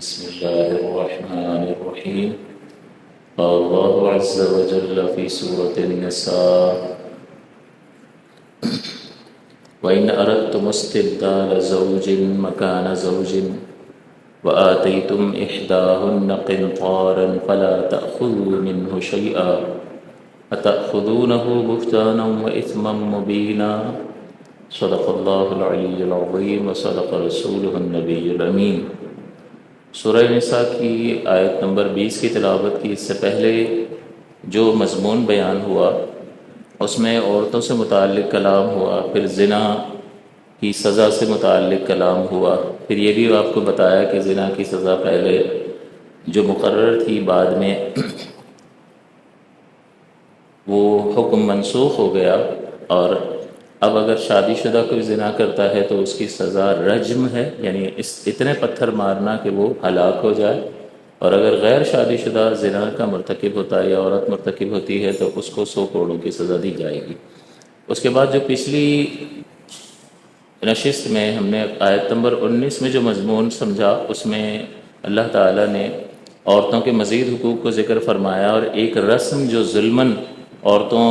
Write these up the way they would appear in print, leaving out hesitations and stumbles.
بسم الله الرحمن الرحيم. قال الله عز وجل في سورة النساء: وإن أردتم استبدال زوج مكان زوج وآتيتم إحداهن قنطارا فلا تأخذوا منه شيئا أتأخذونه بهتانا وإثما مبينا. صدق الله العلی العظیم وصدق رسولہ النبی الامین. سورہ نساء کی آیت نمبر 20 کی تلاوت کی. اس سے پہلے جو مضمون بیان ہوا اس میں عورتوں سے متعلق کلام ہوا، پھر زنا کی سزا سے متعلق کلام ہوا، پھر یہ بھی آپ کو بتایا کہ زنا کی سزا پہلے جو مقرر تھی بعد میں وہ حکم منسوخ ہو گیا، اور اب اگر شادی شدہ کوئی زنا کرتا ہے تو اس کی سزا رجم ہے، یعنی اتنے پتھر مارنا کہ وہ ہلاک ہو جائے، اور اگر غیر شادی شدہ زنا کا مرتکب ہوتا ہے یا عورت مرتکب ہوتی ہے تو اس کو 100 کوڑوں کی سزا دی جائے گی. اس کے بعد جو پچھلی نشست میں ہم نے آیت نمبر 19 میں جو مضمون سمجھا، اس میں اللہ تعالیٰ نے عورتوں کے مزید حقوق کو ذکر فرمایا، اور ایک رسم جو ظلماً عورتوں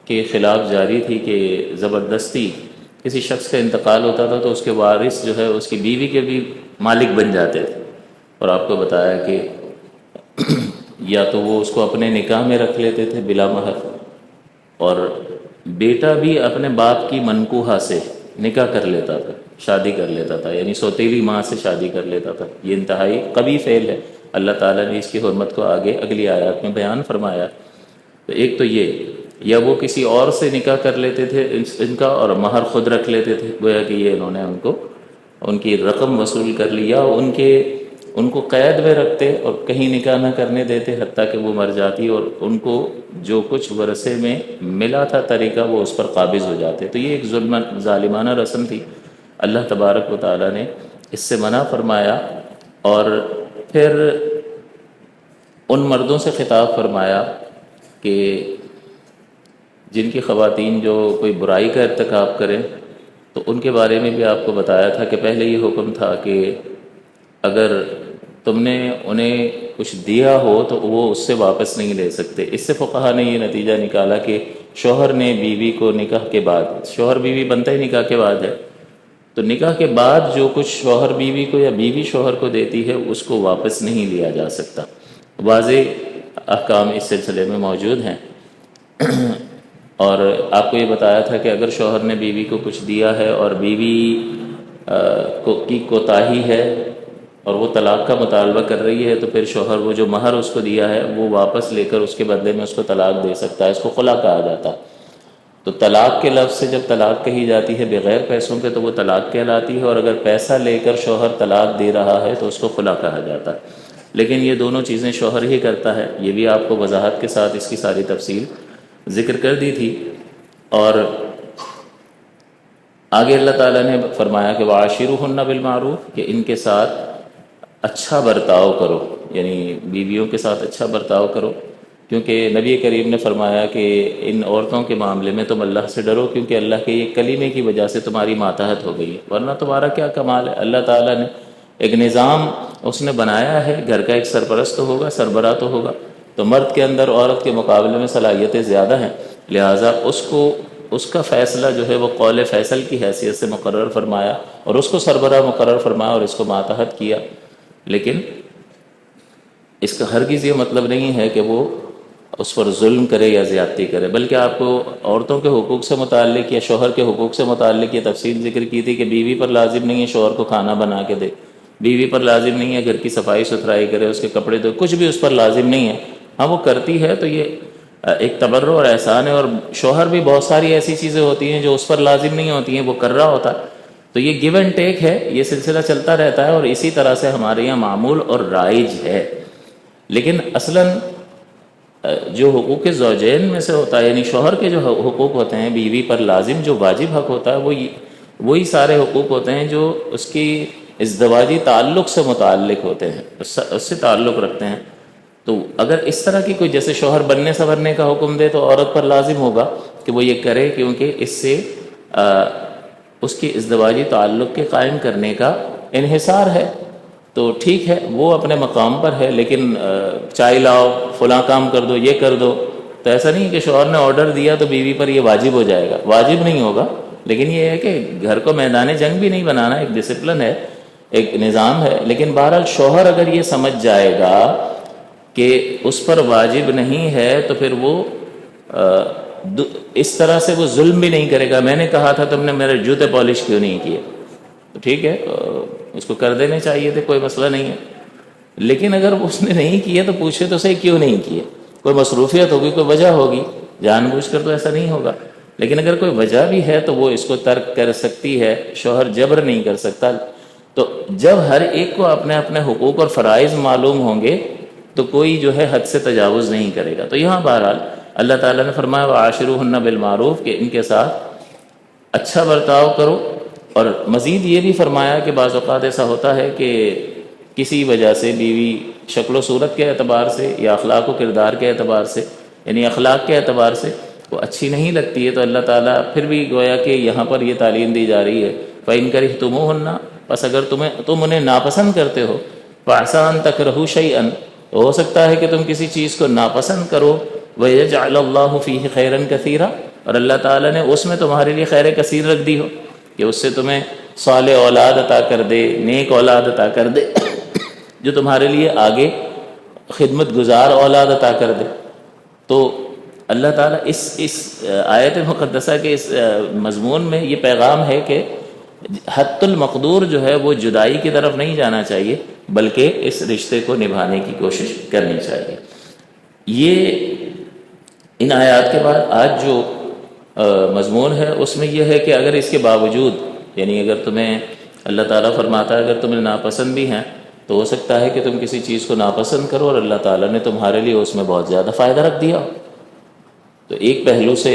کے خلاف جاری تھی کہ زبردستی کسی شخص کا انتقال ہوتا تھا تو اس کے وارث جو ہے اس کی بیوی کے بھی مالک بن جاتے تھے، اور آپ کو بتایا کہ یا تو وہ اس کو اپنے نکاح میں رکھ لیتے تھے بلا مہر، اور بیٹا بھی اپنے باپ کی منکوحہ سے نکاح کر لیتا تھا، شادی کر لیتا تھا، یعنی سوتیلی ماں سے شادی کر لیتا تھا. یہ انتہائی قبیح فعل ہے. اللہ تعالیٰ نے اس کی حرمت کو آگے اگلی آیات میں بیان فرمایا. تو ایک تو یہ، یا وہ کسی اور سے نکاح کر لیتے تھے ان کا اور مہر خود رکھ لیتے تھے، گویا کہ یہ انہوں نے ان کی رقم وصول کر لیا، ان کو قید میں رکھتے اور کہیں نکاح نہ کرنے دیتے حتیٰ کہ وہ مر جاتی، اور ان کو جو کچھ ورثے میں ملا تھا طریقہ وہ اس پر قابض ہو جاتے. تو یہ ایک ظالمانہ رسم تھی. اللہ تبارک و تعالیٰ نے اس سے منع فرمایا، اور پھر ان مردوں سے خطاب فرمایا کہ جن کی خواتین جو کوئی برائی کا ارتکاب کریں، تو ان کے بارے میں بھی آپ کو بتایا تھا کہ پہلے یہ حکم تھا کہ اگر تم نے انہیں کچھ دیا ہو تو وہ اس سے واپس نہیں لے سکتے. اس سے فقہا نے یہ نتیجہ نکالا کہ شوہر نے بیوی کو نکاح کے بعد، شوہر بیوی بنتا ہی نکاح کے بعد ہے، تو نکاح کے بعد جو کچھ شوہر بیوی کو یا بیوی شوہر کو دیتی ہے اس کو واپس نہیں لیا جا سکتا. واضح احکام اس سلسلے میں موجود ہیں. اور آپ کو یہ بتایا تھا کہ اگر شوہر نے بیوی کو کچھ دیا ہے اور بیوی کی کوتاہی ہے اور وہ طلاق کا مطالبہ کر رہی ہے، تو پھر شوہر وہ جو مہر اس کو دیا ہے وہ واپس لے کر اس کے بدلے میں اس کو طلاق دے سکتا ہے. اس کو خلا کہا جاتا. تو طلاق کے لفظ سے جب طلاق کہی جاتی ہے بغیر پیسوں کے تو وہ طلاق کہلاتی ہے، اور اگر پیسہ لے کر شوہر طلاق دے رہا ہے تو اس کو خلا کہا جاتا ہے. لیکن یہ دونوں چیزیں شوہر ہی کرتا ہے. یہ بھی آپ کو وضاحت کے ساتھ اس کی ساری تفصیل ذکر کر دی تھی. اور آگے اللہ تعالیٰ نے فرمایا کہ وعاشروہن بالمعروف، کہ ان کے ساتھ اچھا برتاؤ کرو، یعنی بیویوں کے ساتھ اچھا برتاؤ کرو، کیونکہ نبی کریم نے فرمایا کہ ان عورتوں کے معاملے میں تم اللہ سے ڈرو، کیونکہ اللہ کے یہ کلمے کی وجہ سے تمہاری ماتحت ہو گئی ہے، ورنہ تمہارا کیا کمال ہے. اللہ تعالیٰ نے ایک نظام اس نے بنایا ہے، گھر کا ایک سرپرست تو ہوگا، سربراہ تو ہوگا، تو مرد کے اندر عورت کے مقابلے میں صلاحیتیں زیادہ ہیں، لہٰذا اس کا فیصلہ جو ہے وہ قول فیصل کی حیثیت سے مقرر فرمایا، اور اس کو سربراہ مقرر فرمایا اور اس کو ماتحت کیا. لیکن اس کا ہرگز یہ مطلب نہیں ہے کہ وہ اس پر ظلم کرے یا زیادتی کرے، بلکہ آپ کو عورتوں کے حقوق سے متعلق یا شوہر کے حقوق سے متعلق یہ تفصیل ذکر کی تھی کہ بیوی پر لازم نہیں ہے شوہر کو کھانا بنا کے دے، بیوی پر لازم نہیں ہے گھر کی صفائی ستھرائی کرے، اس کے کپڑے دھوئے، کچھ بھی اس پر لازم نہیں ہے. ہاں وہ کرتی ہے تو یہ ایک تبرع اور احسان ہے، اور شوہر بھی بہت ساری ایسی چیزیں ہوتی ہیں جو اس پر لازم نہیں ہوتی ہیں، وہ کر رہا ہوتا ہے. تو یہ گیو اینڈ ٹیک ہے، یہ سلسلہ چلتا رہتا ہے، اور اسی طرح سے ہمارے یہاں معمول اور رائج ہے. لیکن اصلاً جو حقوق زوجین میں سے ہوتا ہے، یعنی شوہر کے جو حقوق ہوتے ہیں بیوی پر لازم جو واجب حق ہوتا ہے، وہی سارے حقوق ہوتے ہیں جو اس کی ازدواجی تعلق سے متعلق ہوتے ہیں، اس سے تعلق رکھتے ہیں. تو اگر اس طرح کی کوئی جیسے شوہر بننے سنورنے کا حکم دے تو عورت پر لازم ہوگا کہ وہ یہ کرے، کیونکہ اس سے اس کی ازدواجی تعلق کے قائم کرنے کا انحصار ہے. تو ٹھیک ہے وہ اپنے مقام پر ہے، لیکن چائے لاؤ، فلاں کام کر دو، یہ کر دو، تو ایسا نہیں کہ شوہر نے آرڈر دیا تو بیوی پر یہ واجب ہو جائے گا، واجب نہیں ہوگا، لیکن یہ ہے کہ گھر کو میدان جنگ بھی نہیں بنانا، ایک ڈسپلن ہے، ایک نظام ہے. لیکن بہرحال شوہر اگر یہ سمجھ جائے گا کہ اس پر واجب نہیں ہے تو پھر وہ اس طرح سے وہ ظلم بھی نہیں کرے گا. میں نے کہا تھا تم نے میرے جوتے پالش کیوں نہیں کیے، تو ٹھیک ہے اس کو کر دینے چاہیے تھے، کوئی مسئلہ نہیں ہے. لیکن اگر اس نے نہیں کیے تو پوچھے تو صحیح کیوں نہیں کیے، کوئی مصروفیت ہوگی، کوئی وجہ ہوگی، جان بوجھ کر تو ایسا نہیں ہوگا. لیکن اگر کوئی وجہ بھی ہے تو وہ اس کو ترک کر سکتی ہے، شوہر جبر نہیں کر سکتا. تو جب ہر ایک کو اپنے اپنے حقوق اور فرائض معلوم ہوں گے تو کوئی جو ہے حد سے تجاوز نہیں کرے گا. تو یہاں بہرحال اللہ تعالیٰ نے فرمایا وعاشروہن بالمعروف، کہ ان کے ساتھ اچھا برتاؤ کرو. اور مزید یہ بھی فرمایا کہ بعض اوقات ایسا ہوتا ہے کہ کسی وجہ سے بیوی شکل و صورت کے اعتبار سے یا اخلاق و کردار کے اعتبار سے، یعنی اخلاق کے اعتبار سے وہ اچھی نہیں لگتی ہے، تو اللہ تعالیٰ پھر بھی گویا کہ یہاں پر یہ تعلیم دی جا رہی ہے فَإِن كَرِهْتُمُوهُنَّ، پس اگر تم انہیں ناپسند کرتے ہو، فَعَسَىٰ أَن تَكْرَهُوا شَيْئًا، تو ہو سکتا ہے کہ تم کسی چیز کو ناپسند کرو، وَيَجْعَلَ اللَّهُ فِيهِ خَيْرًا كَثِيرًا، اور اللہ تعالیٰ نے اس میں تمہارے لیے خیر کثیر رکھ دی ہو کہ اس سے تمہیں صالح اولاد عطا کر دے، نیک اولاد عطا کر دے، جو تمہارے لیے آگے خدمت گزار اولاد عطا کر دے. تو اللہ تعالیٰ اس آیت مقدسہ کے اس مضمون میں یہ پیغام ہے کہ حد المقدور جو ہے وہ جدائی کی طرف نہیں جانا چاہیے، بلکہ اس رشتے کو نبھانے کی کوشش کرنی چاہیے. یہ ان آیات کے بعد آج جو مضمون ہے اس میں یہ ہے کہ اگر اس کے باوجود، یعنی اگر تمہیں اللہ تعالیٰ فرماتا ہے اگر تمہیں ناپسند بھی ہیں تو ہو سکتا ہے کہ تم کسی چیز کو ناپسند کرو اور اللہ تعالیٰ نے تمہارے لیے اس میں بہت زیادہ فائدہ رکھ دیا ہو. تو ایک پہلو سے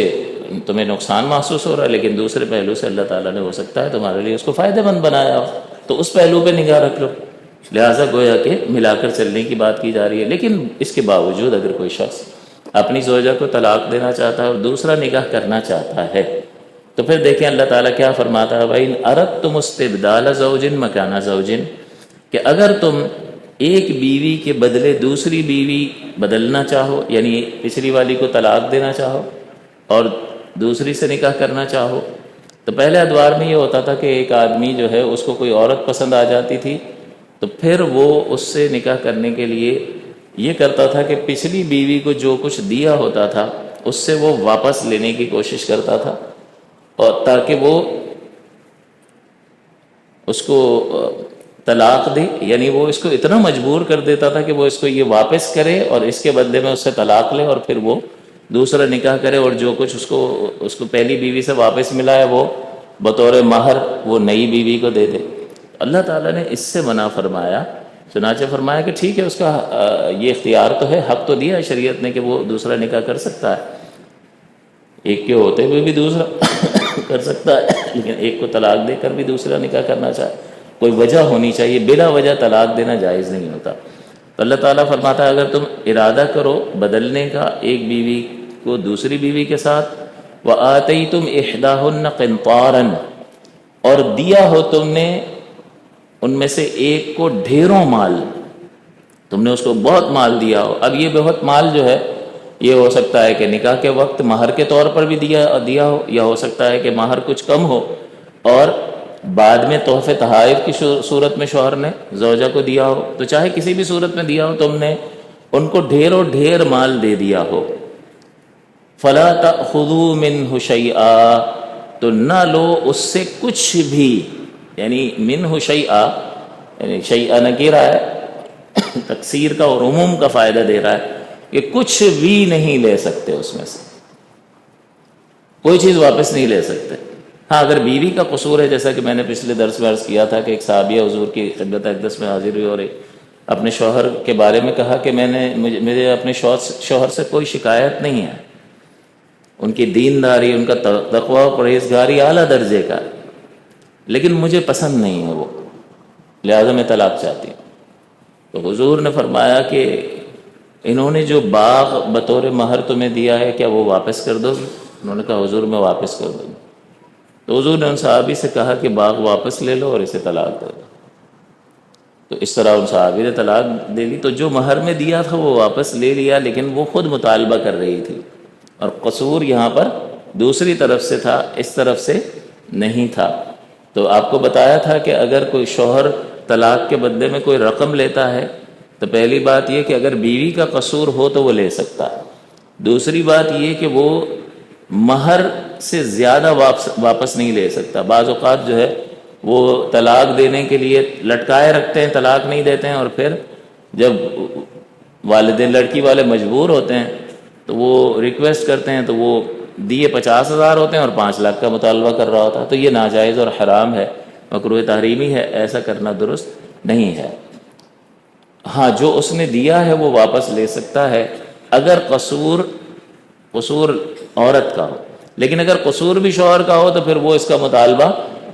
تمہیں نقصان محسوس ہو رہا ہے، لیکن دوسرے پہلو سے اللہ تعالیٰ نے ہو سکتا ہے تمہارے لیے اس کو فائدہ مند بنایا ہو، تو اس پہلو پہ نگاہ رکھ لو. لہٰذا گویا کہ ملا کر چلنے کی بات کی جا رہی ہے. لیکن اس کے باوجود اگر کوئی شخص اپنی زوجہ کو طلاق دینا چاہتا ہے اور دوسرا نکاح کرنا چاہتا ہے تو پھر دیکھیں اللہ تعالیٰ کیا فرماتا ہے وَإِنْ أَرَدْتُمُ اسْتِبْدَالَ زَوْجٍ مَكَانَ زَوْجٍ، کہ اگر تم ایک بیوی کے بدلے دوسری بیوی بدلنا چاہو، یعنی پچھلی والی کو طلاق دینا چاہو اور دوسری سے نکاح کرنا چاہو. تو پہلے ادوار میں یہ ہوتا تھا کہ ایک آدمی جو ہے اس کو کوئی عورت پسند آ جاتی تھی تو پھر وہ اس سے نکاح کرنے کے لیے یہ کرتا تھا کہ پچھلی بیوی کو جو کچھ دیا ہوتا تھا اس سے وہ واپس لینے کی کوشش کرتا تھا، اور تاکہ وہ اس کو طلاق دے، یعنی وہ اس کو اتنا مجبور کر دیتا تھا کہ وہ اس کو یہ واپس کرے اور اس کے بدلے میں اس سے طلاق لے اور پھر وہ دوسرا نکاح کرے، اور جو کچھ اس کو پہلی بیوی سے واپس ملا ہے وہ بطور مہر وہ نئی بیوی کو دے دے. اللہ تعالیٰ نے اس سے منع فرمایا، چنانچہ فرمایا کہ ٹھیک ہے اس کا یہ اختیار تو ہے، حق تو دیا ہے شریعت نے کہ وہ دوسرا نکاح کر سکتا ہے، ایک کے ہوتے ہوئے بھی دوسرا کر سکتا ہے، لیکن ایک کو طلاق دے کر بھی دوسرا نکاح کرنا چاہے کوئی وجہ ہونی چاہیے، بلا وجہ طلاق دینا جائز نہیں ہوتا. تو اللہ تعالیٰ فرماتا ہے اگر تم ارادہ کرو بدلنے کا ایک بیوی کو دوسری بیوی کے ساتھ، وَآتَيْتُمْ إِحْدَاهُنَّ قِنْطَارًا، اور دیا ہو تم نے ان میں سے ایک کو ڈھیروں مال، تم نے اس کو بہت مال دیا ہو. اب یہ بہت مال جو ہے یہ ہو سکتا ہے کہ نکاح کے وقت مہر کے طور پر بھی دیا ہو، یا ہو سکتا ہے کہ مہر کچھ کم ہو اور بعد میں تحفے تحائف کی صورت میں شوہر نے زوجہ کو دیا ہو. تو چاہے کسی بھی صورت میں دیا ہو، تم نے ان کو ڈھیروں ڈھیر مال دے دیا ہو، فَلَا تَأْخُذُوا مِنْهُ شَيْئًا، تو نہ لو اس سے کچھ بھی، یعنی منہ شیئا، یعنی شیئا نکیرہ ہے، تکثیر کا اور عموم کا فائدہ دے رہا ہے کہ کچھ بھی نہیں لے سکتے، اس میں سے کوئی چیز واپس نہیں لے سکتے. ہاں اگر بیوی کا قصور ہے، جیسا کہ میں نے پچھلے درس میں عرض کیا تھا کہ ایک صحابیہ حضور کی خدمت اقدس میں حاضر ہوئی اور اپنے شوہر کے بارے میں کہا کہ مجھے اپنے شوہر سے کوئی شکایت نہیں ہے، ان کی دینداری، ان کا تقوی و پرہیزگاری اعلیٰ درجے کا، لیکن مجھے پسند نہیں ہے وہ، لہذا میں طلاق چاہتی ہوں. تو حضور نے فرمایا کہ انہوں نے جو باغ بطور مہر تمہیں دیا ہے کیا وہ واپس کر دو گے؟ انہوں نے کہا حضور میں واپس کر دوں گا. تو حضور نے ان صحابی سے کہا کہ باغ واپس لے لو اور اسے طلاق دے دو. تو اس طرح ان صحابی نے طلاق دے لی. تو جو مہر میں دیا تھا وہ واپس لے لیا، لیکن وہ خود مطالبہ کر رہی تھی، اور قصور یہاں پر دوسری طرف سے تھا، اس طرف سے نہیں تھا. تو آپ کو بتایا تھا کہ اگر کوئی شوہر طلاق کے بدلے میں کوئی رقم لیتا ہے تو پہلی بات یہ کہ اگر بیوی کا قصور ہو تو وہ لے سکتا ہے. دوسری بات یہ کہ وہ مہر سے زیادہ واپس نہیں لے سکتا. بعض اوقات جو ہے وہ طلاق دینے کے لیے لٹکائے رکھتے ہیں، طلاق نہیں دیتے ہیں، اور پھر جب والدین لڑکی والے مجبور ہوتے ہیں تو وہ ریکویسٹ کرتے ہیں تو وہ دیے 50,000 ہوتے ہیں اور 5 لاکھ کا مطالبہ کر رہا ہوتا ہے. تو یہ ناجائز اور حرام ہے، مکروہ تحریمی ہے، ایسا کرنا درست نہیں ہے. ہاں جو اس نے دیا ہے وہ واپس لے سکتا ہے اگر قصور عورت کا ہو. لیکن اگر قصور بھی شوہر کا ہو تو پھر وہ اس کا مطالبہ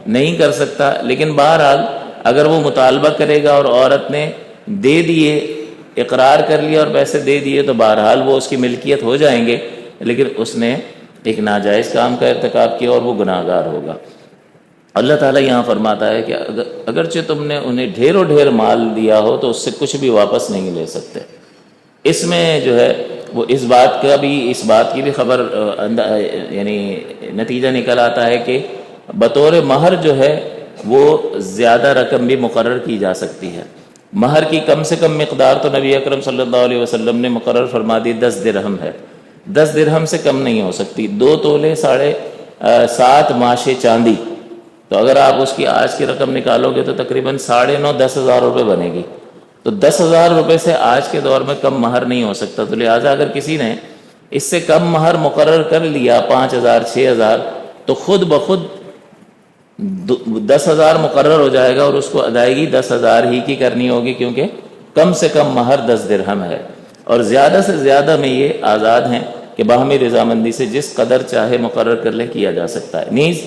نہیں کر سکتا. لیکن بہرحال اگر وہ مطالبہ کرے گا اور عورت نے دے دیے، اقرار کر لیا اور پیسے دے دیے، تو بہرحال وہ اس کی ملکیت ہو جائیں گے، لیکن اس نے ایک ناجائز کام کا ارتکاب کیا اور وہ گناہ گار ہوگا. اللہ تعالیٰ یہاں فرماتا ہے کہ اگرچہ تم نے انہیں ڈھیر و ڈھیر مال دیا ہو تو اس سے کچھ بھی واپس نہیں لے سکتے. اس میں جو ہے وہ اس بات کی بھی خبر یعنی نتیجہ نکل آتا ہے کہ بطور مہر جو ہے وہ زیادہ رقم بھی مقرر کی جا سکتی ہے. مہر کی کم سے کم مقدار تو نبی اکرم صلی اللہ علیہ وسلم نے مقرر فرما دی 10 درہم ہے. 10 درہم سے کم نہیں ہو سکتی. 2 تولے 7.5 ماشے چاندی، تو اگر آپ اس کی آج کی رقم نکالو گے تو تقریباً 9.5-10,000 روپے بنے گی. تو 10,000 روپے سے آج کے دور میں کم مہر نہیں ہو سکتا. تو لہٰذا اگر کسی نے اس سے کم مہر مقرر کر لیا 5,000 6,000 تو خود بخود 10,000 مقرر ہو جائے گا اور اس کو ادائیگی 10,000 ہی کی کرنی ہوگی، کیونکہ کم سے کم مہر 10 درہم ہے. اور زیادہ سے زیادہ میں یہ آزاد ہیں کہ باہمی رضامندی سے جس قدر چاہے مقرر کر لے کیا جا سکتا ہے. نیز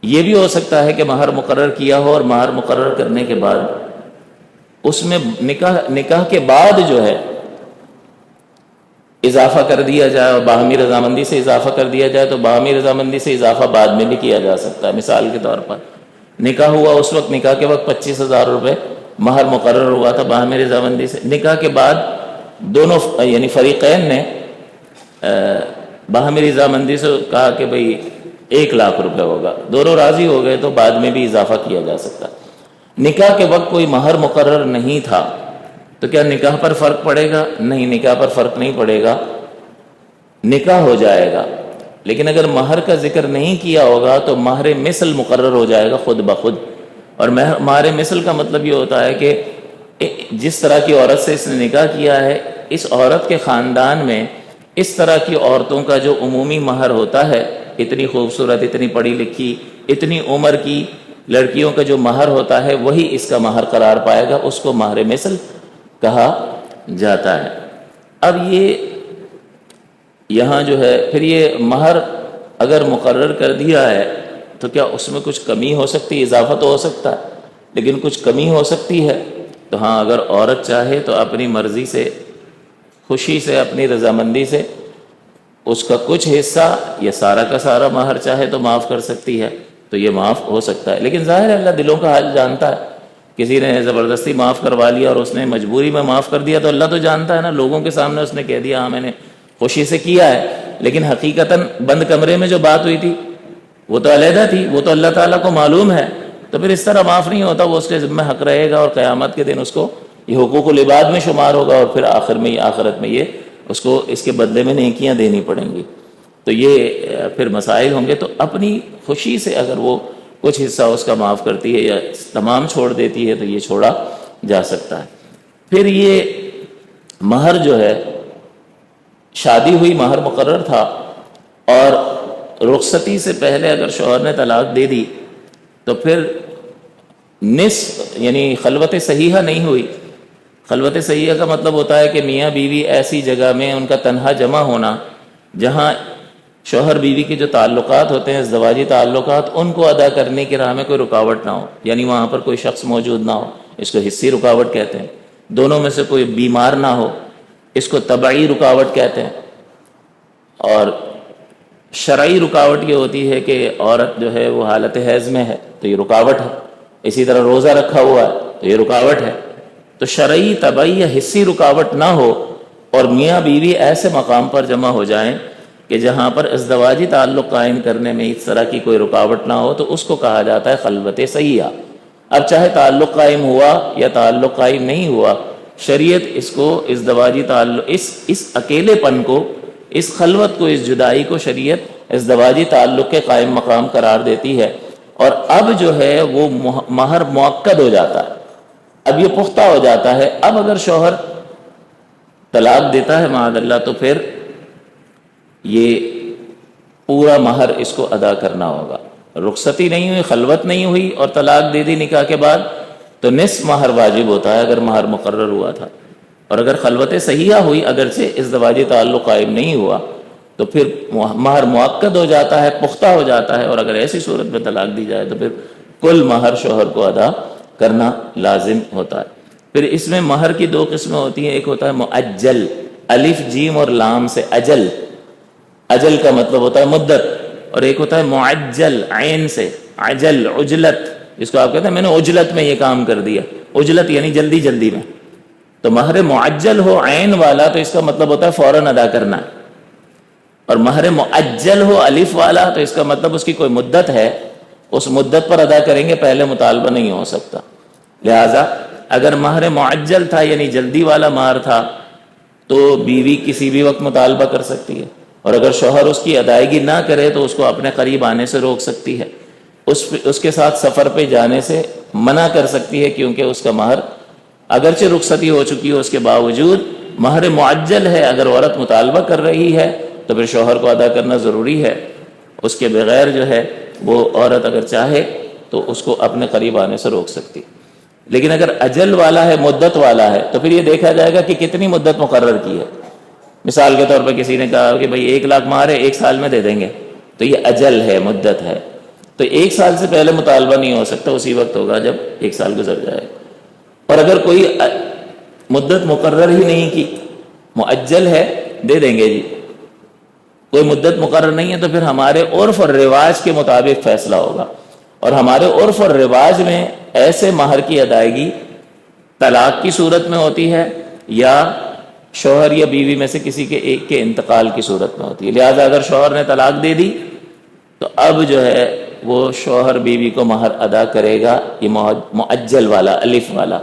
یہ بھی ہو سکتا ہے کہ مہر مقرر کیا ہو اور مہر مقرر کرنے کے بعد اس میں نکاح کے بعد جو ہے اضافہ کر دیا جائے اور باہمی رضامندی سے اضافہ کر دیا جائے، تو باہمی رضامندی سے اضافہ بعد میں بھی کیا جا سکتا ہے. مثال کے طور پر نکاح ہوا اس وقت، نکاح کے وقت 25,000 روپے مہر مقرر ہوا تھا باہمی رضامندی سے. نکاح کے بعد دونوں یعنی فریقین نے باہمی رضامندی سے کہا کہ بھئی 1 لاکھ روپے ہوگا، دونوں راضی ہو گئے تو بعد میں بھی اضافہ کیا جا سکتا. نکاح کے وقت کوئی مہر مقرر نہیں تھا تو کیا نکاح پر فرق پڑے گا؟ نہیں، نکاح پر فرق نہیں پڑے گا، نکاح ہو جائے گا. لیکن اگر مہر کا ذکر نہیں کیا ہوگا تو مہر مثل مقرر ہو جائے گا خود بخود. اور مہر مثل کا مطلب یہ ہوتا ہے کہ جس طرح کی عورت سے اس نے نکاح کیا ہے، اس عورت کے خاندان میں اس طرح کی عورتوں کا جو عمومی مہر ہوتا ہے، اتنی خوبصورت، اتنی پڑھی لکھی، اتنی عمر کی لڑکیوں کا جو مہر ہوتا ہے وہی اس کا مہر قرار پائے گا، اس کو مہر مثل کہا جاتا ہے. اب یہ یہاں جو ہے پھر یہ مہر اگر مقرر کر دیا ہے تو کیا اس میں کچھ کمی ہو سکتی ہے؟ اضافہ تو ہو سکتا ہے لیکن کچھ کمی ہو سکتی ہے. تو ہاں، اگر عورت چاہے تو اپنی مرضی سے، خوشی سے، اپنی رضامندی سے اس کا کچھ حصہ یا سارا کا سارا مہر چاہے تو معاف کر سکتی ہے، تو یہ معاف ہو سکتا ہے. لیکن ظاہر ہے اللہ دلوں کا حال جانتا ہے. کسی نے زبردستی معاف کروا لیا اور اس نے مجبوری میں معاف کر دیا تو اللہ تو جانتا ہے نا. لوگوں کے سامنے اس نے کہہ دیا ہاں میں نے خوشی سے کیا ہے، لیکن حقیقتاً بند کمرے میں جو بات ہوئی تھی وہ تو علیحدہ تھی، وہ تو اللہ تعالیٰ کو معلوم ہے. تو پھر اس طرح معاف نہیں ہوتا، وہ اس کے ذمہ حق رہے گا اور قیامت کے دن اس کو یہ حقوق العباد میں شمار ہوگا اور پھر آخرت میں یہ اس کو اس کے بدلے میں نیکیاں دینی پڑیں گی. تو یہ پھر مسائل ہوں گے. تو اپنی خوشی سے اگر وہ کچھ حصہ اس کا معاف کرتی ہے یا تمام چھوڑ دیتی ہے تو یہ چھوڑا جا سکتا ہے. پھر یہ مہر جو ہے، شادی ہوئی، مہر مقرر تھا اور رخصتی سے پہلے اگر شوہر نے طلاق دے دی تو پھر نصف یعنی خلوت صحیحہ نہیں ہوئی. خلوت صحیحہ کا مطلب ہوتا ہے کہ میاں بیوی ایسی جگہ میں ان کا تنہا جمع ہونا جہاں شوہر بیوی کے جو تعلقات ہوتے ہیں، ازدواجی تعلقات، ان کو ادا کرنے کی راہ میں کوئی رکاوٹ نہ ہو. یعنی وہاں پر کوئی شخص موجود نہ ہو، اس کو حسی رکاوٹ کہتے ہیں. دونوں میں سے کوئی بیمار نہ ہو، اس کو طبعی رکاوٹ کہتے ہیں. اور شرعی رکاوٹ یہ ہوتی ہے کہ عورت جو ہے وہ حالت حیض میں ہے تو یہ رکاوٹ ہے. اسی طرح روزہ رکھا ہوا ہے تو یہ رکاوٹ ہے. تو شرعی طبعی یا حصی رکاوٹ نہ ہو اور میاں بیوی ایسے مقام پر جمع ہو جائیں کہ جہاں پر ازدواجی تعلق قائم کرنے میں اس طرح کی کوئی رکاوٹ نہ ہو تو اس کو کہا جاتا ہے خلوت صحیحہ. اب چاہے تعلق قائم ہوا یا تعلق قائم نہیں ہوا، شریعت اس کو ازدواجی تعلق اس اکیلے پن کو، اس خلوت کو، اس جدائی کو شریعت ازدواجی تعلق کے قائم مقام قرار دیتی ہے. اور اب جو ہے وہ مہر مؤکد ہو جاتا ہے، اب یہ پختہ ہو جاتا ہے. اب اگر شوہر طلاق دیتا ہے معاذ اللہ تو پھر یہ پورا مہر اس کو ادا کرنا ہوگا. رخصتی نہیں ہوئی، خلوت نہیں ہوئی اور طلاق دے دی نکاح کے بعد تو نصف مہر واجب ہوتا ہے اگر مہر مقرر ہوا تھا. اور اگر خلوت صحیحہ ہوئی اگرچہ ازدواجی تعلق قائم نہیں ہوا تو پھر مہر مؤکد ہو جاتا ہے، پختہ ہو جاتا ہے. اور اگر ایسی صورت میں طلاق دی جائے تو پھر کل مہر شوہر کو ادا کرنا لازم ہوتا ہے. پھر اس میں مہر کی دو قسمیں ہوتی ہیں، ایک ہوتا ہے مؤجل، الف جیم اور لام سے اجل، اجل کا مطلب ہوتا ہے مدت، اور ایک ہوتا ہے معجل عین سے عجل، عجلت، جس کو آپ کہتے ہیں میں نے عجلت میں یہ کام کر دیا، عجلت یعنی جلدی جلدی میں. تو مہر معجل ہو عین والا تو اس کا مطلب ہوتا ہے فوراً ادا کرنا، اور مہر مؤجل ہو الف والا تو اس کا مطلب اس کی کوئی مدت ہے، اس مدت پر ادا کریں گے، پہلے مطالبہ نہیں ہو سکتا. لہذا اگر مہر معجل تھا یعنی جلدی والا مہر تھا تو بیوی کسی بھی وقت مطالبہ کر سکتی ہے، اور اگر شوہر اس کی ادائیگی نہ کرے تو اس کو اپنے قریب آنے سے روک سکتی ہے، اس کے ساتھ سفر پہ جانے سے منع کر سکتی ہے، کیونکہ اس کا مہر اگرچہ رخصتی ہو چکی ہو اس کے باوجود مہر معجل ہے. اگر عورت مطالبہ کر رہی ہے تو پھر شوہر کو ادا کرنا ضروری ہے. اس کے بغیر جو ہے وہ عورت اگر چاہے تو اس کو اپنے قریب آنے سے روک سکتی. لیکن اگر اجل والا ہے، مدت والا ہے، تو پھر یہ دیکھا جائے گا کہ کتنی مدت مقرر کی ہے. مثال کے طور پر کسی نے کہا کہ بھئی 1,00,000 مہر ہے، 1 سال میں دے دیں گے، تو یہ اجل ہے، مدت ہے. تو 1 سال سے پہلے مطالبہ نہیں ہو سکتا، اسی وقت ہوگا جب 1 سال گزر جائے. اور اگر کوئی مدت مقرر ہی نہیں کی، مؤجل ہے، دے دیں گے جی، کوئی مدت مقرر نہیں ہے، تو پھر ہمارے عرف اور رواج کے مطابق فیصلہ ہوگا. اور ہمارے عرف اور رواج میں ایسے مہر کی ادائیگی طلاق کی صورت میں ہوتی ہے یا شوہر یا بیوی میں سے کسی کے ایک کے انتقال کی صورت میں ہوتی ہے. لہٰذا اگر شوہر نے طلاق دے دی تو اب جو ہے وہ شوہر بیوی کو مہر ادا کرے گا، یہ مؤجل والا، الف والا،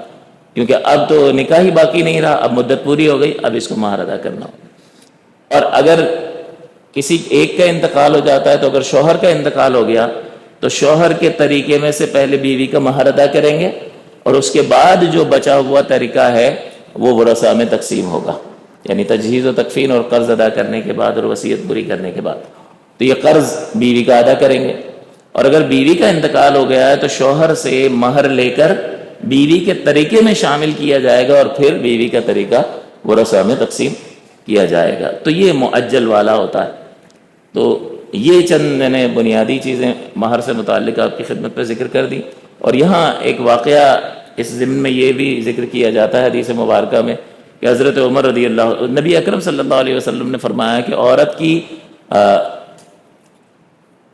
کیونکہ اب تو نکاح ہی باقی نہیں رہا، اب مدت پوری ہو گئی، اب اس کو مہر ادا کرنا ہوگا. اور اگر کسی ایک کا انتقال ہو جاتا ہے تو اگر شوہر کا انتقال ہو گیا تو شوہر کے طریقے میں سے پہلے بیوی کا مہر ادا کریں گے، اور اس کے بعد جو بچا ہوا طریقہ ہے وہ ورثاء میں تقسیم ہوگا، یعنی تجہیز و تکفین اور قرض ادا کرنے کے بعد اور وصیت پوری کرنے کے بعد تو یہ قرض بیوی کا ادا کریں گے. اور اگر بیوی کا انتقال ہو گیا ہے تو شوہر سے مہر لے کر بیوی کے طریقے میں شامل کیا جائے گا، اور پھر بیوی کا طریقہ ورثاء میں تقسیم کیا جائے گا. تو یہ مؤجل والا ہوتا ہے. تو یہ چند میں نے بنیادی چیزیں مہر سے متعلق آپ کی خدمت پہ ذکر کر دی. اور یہاں ایک واقعہ اس ضمن میں یہ بھی ذکر کیا جاتا ہے حدیث مبارکہ میں کہ حضرت عمر رضی اللہ، نبی اکرم صلی اللہ علیہ وسلم نے فرمایا کہ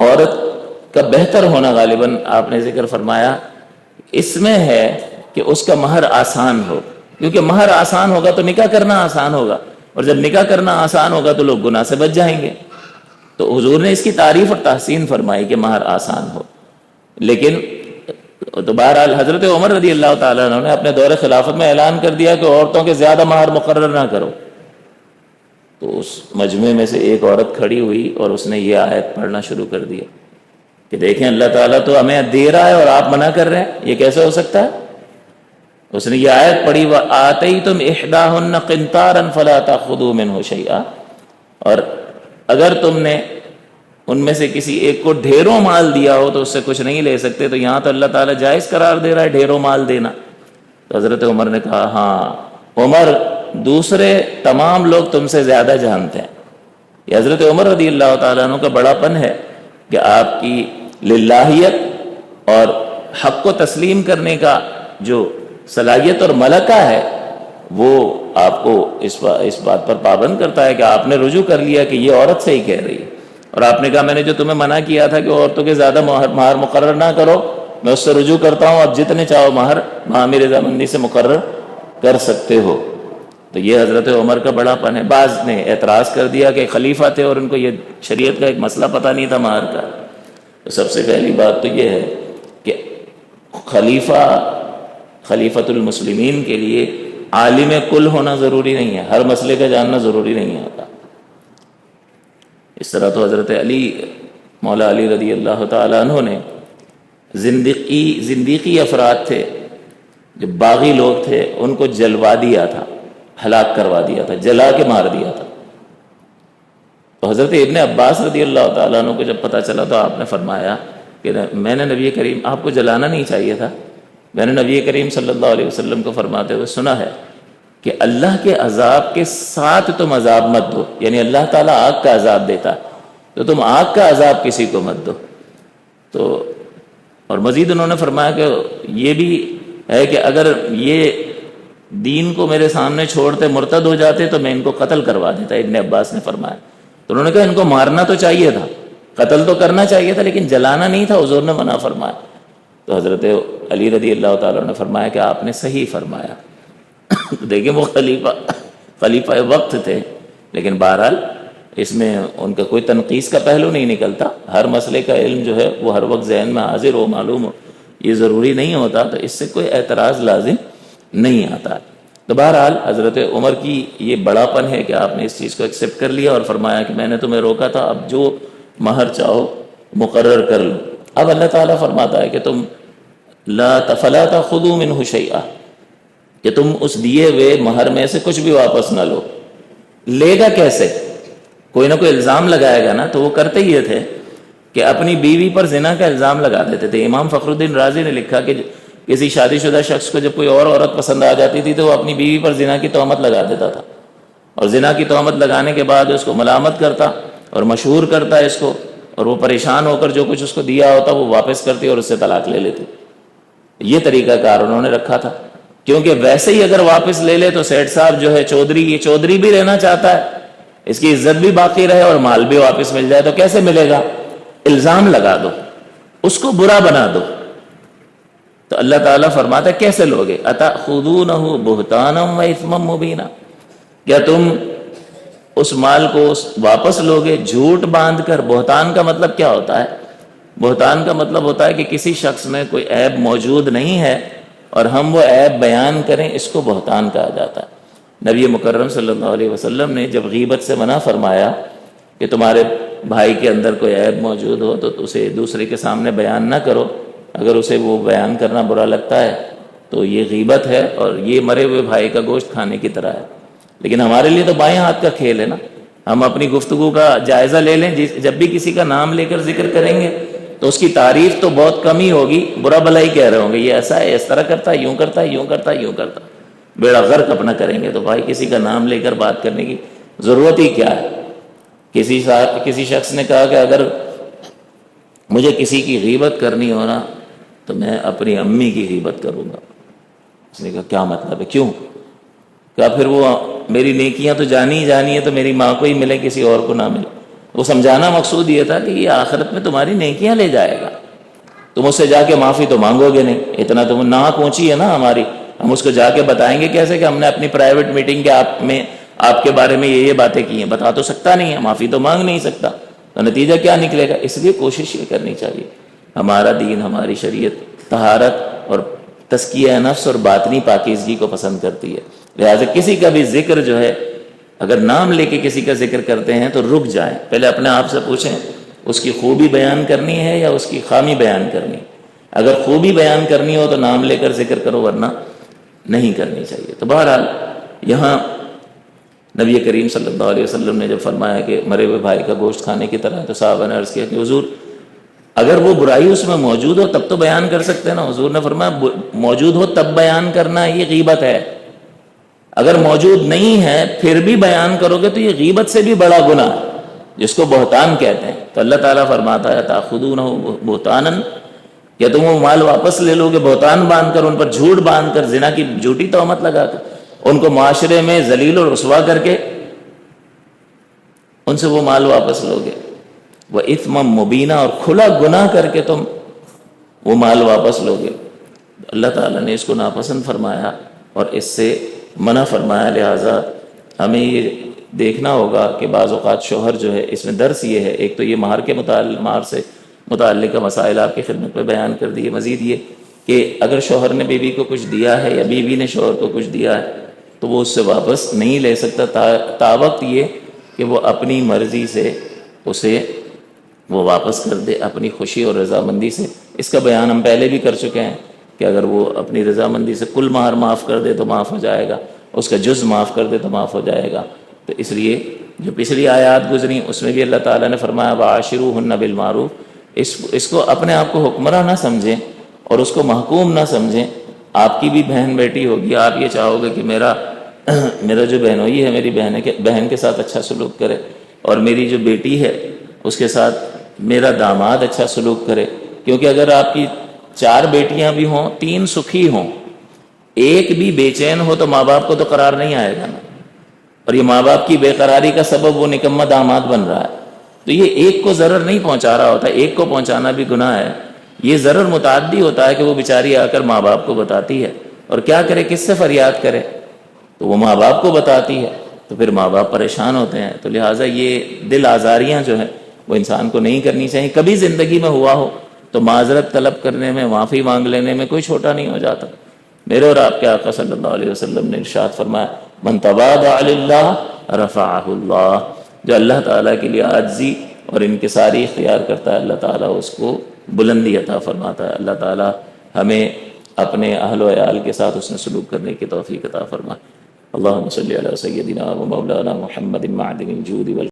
عورت کا بہتر ہونا، غالباً آپ نے ذکر فرمایا، اس میں ہے کہ اس کا مہر آسان ہو، کیونکہ مہر آسان ہوگا تو نکاح کرنا آسان ہوگا، اور جب نکاح کرنا آسان ہوگا تو لوگ گناہ سے بچ جائیں گے. تو حضور نے اس کی تعریف اور تحسین فرمائی کہ مہر آسان ہو. لیکن تو بہرحال حضرت عمر رضی اللہ تعالیٰ عنہ نے اپنے دور خلافت میں اعلان کر دیا کہ عورتوں کے زیادہ مہر مقرر نہ کرو. تو اس مجمع میں سے ایک عورت کھڑی ہوئی اور اس نے یہ آیت پڑھنا شروع کر دیا کہ دیکھیں اللہ تعالیٰ تو ہمیں دے رہا ہے اور آپ منع کر رہے ہیں، یہ کیسے ہو سکتا ہے؟ اس نے یہ آیت پڑھی وَآتَيْتُمْ إِحْدَاهُنَّ قِنْطَارًا فَلَا تَأْخُذُوا مِنْهُ شَيْئًا، اور اگر تم نے ان میں سے کسی ایک کو ڈھیروں مال دیا ہو تو اس سے کچھ نہیں لے سکتے. تو یہاں تو اللہ تعالیٰ جائز قرار دے رہا ہے ڈھیروں مال دینا. تو حضرت عمر نے کہا ہاں عمر، دوسرے تمام لوگ تم سے زیادہ جانتے ہیں. یہ حضرت عمر رضی اللہ تعالیٰ عنہ کا بڑا پن ہے کہ آپ کی للہیت اور حق کو تسلیم کرنے کا جو صلاحیت اور ملکہ ہے وہ آپ کو اس بات پر پابند کرتا ہے کہ آپ نے رجوع کر لیا کہ یہ عورت صحیح کہہ رہی ہے. اور آپ نے کہا میں نے جو تمہیں منع کیا تھا کہ عورتوں کے زیادہ مہر مقرر نہ کرو، میں اس سے رجوع کرتا ہوں, اب جتنے چاہو مہر معامر رضامندی سے مقرر کر سکتے ہو. تو یہ حضرت عمر کا بڑا پن ہے. بعض نے اعتراض کر دیا کہ خلیفہ تھے اور ان کو یہ شریعت کا ایک مسئلہ پتہ نہیں تھا مہر کا. تو سب سے پہلی بات تو یہ ہے کہ خلیفۃ المسلمین کے لیے عالم کل ہونا ضروری نہیں ہے, ہر مسئلے کا جاننا ضروری نہیں ہوتا. اس طرح تو حضرت علی مولا علی رضی اللہ تعالیٰ عنہ نے زندیقی افراد تھے, جو باغی لوگ تھے, ان کو جلوا دیا تھا, ہلاک کروا دیا تھا, جلا کے مار دیا تھا. تو حضرت ابن عباس رضی اللہ تعالیٰ عنہ کو جب پتہ چلا تو آپ نے فرمایا کہ میں نے نبی کریم, آپ کو جلانا نہیں چاہیے تھا, میں نے نبی کریم صلی اللہ علیہ وسلم کو فرماتے ہوئے سنا ہے کہ اللہ کے عذاب کے ساتھ تم عذاب مت دو, یعنی اللہ تعالیٰ آگ کا عذاب دیتا تو تم آگ کا عذاب کسی کو مت دو. تو اور مزید انہوں نے فرمایا کہ یہ بھی ہے کہ اگر یہ دین کو میرے سامنے چھوڑتے مرتد ہو جاتے تو میں ان کو قتل کروا دیتا. ابن عباس نے فرمایا. تو انہوں نے کہا ان کو مارنا تو چاہیے تھا, قتل تو کرنا چاہیے تھا, لیکن جلانا نہیں تھا, حضور نے منع فرمایا. تو حضرت علی رضی اللہ تعالیٰ نے فرمایا کہ آپ نے صحیح فرمایا. دیکھیں وہ خلیفہ وقت تھے, لیکن بہرحال اس میں ان کا کوئی تنقیص کا پہلو نہیں نکلتا. ہر مسئلے کا علم جو ہے وہ ہر وقت ذہن میں حاضر ہو, معلوم ہو, یہ ضروری نہیں ہوتا. تو اس سے کوئی اعتراض لازم نہیں آتا. تو بہرحال حضرت عمر کی یہ بڑا پن ہے کہ آپ نے اس چیز کو ایکسیپٹ کر لیا اور فرمایا کہ میں نے تمہیں روکا تھا, اب جو مہر چاہو مقرر کر لو. اب اللہ تعالیٰ فرماتا ہے کہ تم فلا تأخذوا منه شيئا, کہ تم اس دیے ہوئے مہر میں سے کچھ بھی واپس نہ لو. لے گا کیسے؟ کوئی نہ کوئی الزام لگائے گا نا. تو وہ کرتے یہ تھے کہ اپنی بیوی پر زنا کا الزام لگا دیتے تھے. امام فخر الدین رازی نے لکھا کہ کسی شادی شدہ شخص کو جب کوئی اور عورت پسند آ جاتی تھی تو وہ اپنی بیوی پر زنا کی تہمت لگا دیتا تھا, اور زنا کی تہمت لگانے کے بعد اس کو ملامت کرتا اور مشہور کرتا اس کو, اور وہ پریشان ہو کر جو کچھ اس کو دیا ہوتا وہ واپس کرتی اور اس سے طلاق لے لیتی. یہ طریقہ کار انہوں نے رکھا تھا, کیونکہ ویسے ہی اگر واپس لے لے تو سیٹھ صاحب جو ہے چودھری, یہ چودھری بھی رہنا چاہتا ہے, اس کی عزت بھی باقی رہے اور مال بھی واپس مل جائے. تو کیسے ملے گا؟ الزام لگا دو, اس کو برا بنا دو. تو اللہ تعالیٰ فرماتا ہے کیسے لوگے؟ اتأخذونہ بہتانا و اثما مبینا, کیا تم اس مال کو واپس لوگے جھوٹ باندھ کر؟ بہتان کا مطلب کیا ہوتا ہے؟ بہتان کا مطلب ہوتا ہے کہ کسی شخص میں کوئی عیب موجود نہیں ہے اور ہم وہ عیب بیان کریں, اس کو بہتان کہا جاتا ہے. نبی مکرم صلی اللہ علیہ وسلم نے جب غیبت سے منع فرمایا کہ تمہارے بھائی کے اندر کوئی عیب موجود ہو تو اسے دوسرے کے سامنے بیان نہ کرو, اگر اسے وہ بیان کرنا برا لگتا ہے تو یہ غیبت ہے اور یہ مرے ہوئے بھائی کا گوشت کھانے کی طرح ہے. لیکن ہمارے لیے تو بائیں ہاتھ کا کھیل ہے نا, ہم اپنی گفتگو کا جائزہ لے لیں. جب بھی کسی کا نام لے کر ذکر کریں گے تو اس کی تعریف تو بہت کم ہی ہوگی, برا بھلا ہی کہہ رہے ہوں گے, یہ ایسا ہے, اس طرح کرتا ہے, یوں کرتا ہے, یوں کرتا ہے, یوں کرتا ہے, بیڑا غرق اپنا کریں گے. تو بھائی کسی کا نام لے کر بات کرنے کی ضرورت ہی کیا ہے؟ کسی شخص نے کہا کہ اگر مجھے کسی کی غیبت کرنی ہو نا تو میں اپنی امی کی غیبت کروں گا. اس نے کہا کیا مطلب ہے, کیوں؟ کہا پھر وہ میری نیکیاں تو جانی ہے تو میری ماں کو ہی ملے, کسی اور کو نہ ملے. وہ سمجھانا مقصود یہ تھا کہ یہ آخرت میں تمہاری نیکیاں لے جائے گا, تم اس سے جا کے معافی تو مانگو گے نہیں. اتنا تو ناک اونچی ہے نا ہماری, ہم اس کو جا کے بتائیں گے کیسے کہ ہم نے اپنی پرائیویٹ میٹنگ کے آپ کے بارے میں یہ باتیں کی ہیں؟ بتا تو سکتا نہیں ہے, معافی تو مانگ نہیں سکتا, تو نتیجہ کیا نکلے گا؟ اس لیے کوشش یہ کرنی چاہیے. ہمارا دین, ہماری شریعت طہارت اور تزکیہ نفس اور باطنی پاکیزگی کو پسند کرتی ہے. لہٰذا کسی کا بھی ذکر جو ہے, اگر نام لے کے کسی کا ذکر کرتے ہیں تو رک جائیں, پہلے اپنے آپ سے پوچھیں اس کی خوبی بیان کرنی ہے یا اس کی خامی بیان کرنی. اگر خوبی بیان کرنی ہو تو نام لے کر ذکر کرو, ورنہ نہیں کرنی چاہیے. تو بہرحال یہاں نبی کریم صلی اللہ علیہ وسلم نے جب فرمایا کہ مرے ہوئے بھائی کا گوشت کھانے کی طرح, تو صحابہ نے عرض کیا کہ حضور اگر وہ برائی اس میں موجود ہو تب تو بیان کر سکتے ہیں نا. حضور نے فرمایا موجود ہو تب بیان کرنا یہ غیبت ہے, اگر موجود نہیں ہے پھر بھی بیان کرو گے تو یہ غیبت سے بھی بڑا گناہ ہے, جس کو بہتان کہتے ہیں. تو اللہ تعالیٰ فرماتا ہے تاخذونہ بہتانا, کیا تم وہ مال واپس لے لو گے بہتان باندھ کر, ان پر جھوٹ باندھ کر, زنا کی جھوٹی تہمت لگا کر, ان کو معاشرے میں ذلیل و رسوا کر کے ان سے وہ مال واپس لو گے. وہ اثما مبینہ, اور کھلا گناہ کر کے تم وہ مال واپس لوگے۔ اللہ تعالیٰ نے اس کو ناپسند فرمایا اور اس سے منع فرمایا۔ لہٰذا ہمیں یہ دیکھنا ہوگا کہ بعض اوقات شوہر جو ہے، اس میں درس یہ ہے، ایک تو یہ مہر سے متعلق مسائل آپ کی خدمت میں بیان کر دیے، مزید یہ کہ اگر شوہر نے بیوی کو کچھ دیا ہے یا بیوی نے شوہر کو کچھ دیا ہے تو وہ اس سے واپس نہیں لے سکتا تاوقت یہ کہ وہ اپنی مرضی سے اسے وہ واپس کر دے، اپنی خوشی اور رضامندی سے۔ اس کا بیان ہم پہلے بھی کر چکے ہیں کہ اگر وہ اپنی رضامندی سے کل مہر معاف کر دے تو معاف ہو جائے گا، اس کا جز معاف کر دے تو معاف ہو جائے گا۔ تو اس لیے جو پچھلی آیات گزری اس میں بھی اللہ تعالیٰ نے فرمایا وَعَاشِرُوهُنَّ بِالْمَعْرُوفِ، اس کو اپنے آپ کو حکمراں نہ سمجھیں اور اس کو محکوم نہ سمجھیں۔ آپ کی بھی بہن بیٹی ہوگی، آپ یہ چاہو گے کہ میرا جو بہنوئی ہے میری بہن کے ساتھ اچھا سلوک کرے، اور میری جو بیٹی ہے اس کے ساتھ میرا داماد اچھا سلوک کرے، کیونکہ اگر آپ کی 4 بیٹیاں بھی ہوں، 3 سکھی ہوں، ایک بھی بے چین ہو تو ماں باپ کو تو قرار نہیں آئے گا نا، اور یہ ماں باپ کی بے قراری کا سبب وہ نکمہ داماد بن رہا ہے۔ تو یہ ایک کو ضرر نہیں پہنچا رہا ہوتا، ایک کو پہنچانا بھی گناہ ہے، یہ ضرر متعدی ہوتا ہے کہ وہ بیچاری آ کر ماں باپ کو بتاتی ہے، اور کیا کرے، کس سے فریاد کرے، تو وہ ماں باپ کو بتاتی ہے، تو پھر ماں باپ پریشان ہوتے ہیں۔ تو لہٰذا یہ دل آزاریاں جو ہیں وہ انسان کو نہیں کرنی چاہیے۔ کبھی زندگی میں ہوا ہو تو معذرت طلب کرنے میں، معافی مانگ لینے میں کوئی چھوٹا نہیں ہو جاتا۔ میرے اور آپ کے آقا صلی اللہ علیہ وسلم نے ارشاد فرمایا من تواضع للہ رفعہ اللہ، جو اللہ تعالیٰ کے لیے عاجزی اور انکساری اختیار کرتا ہے اللہ تعالیٰ اس کو بلندی عطا فرماتا ہے۔ اللہ تعالیٰ ہمیں اپنے اہل و عیال کے ساتھ اس نے سلوک کرنے کی توفیق عطا فرمائے۔ اللہم صلی علی سیدنا و مولانا محمد معدن الجود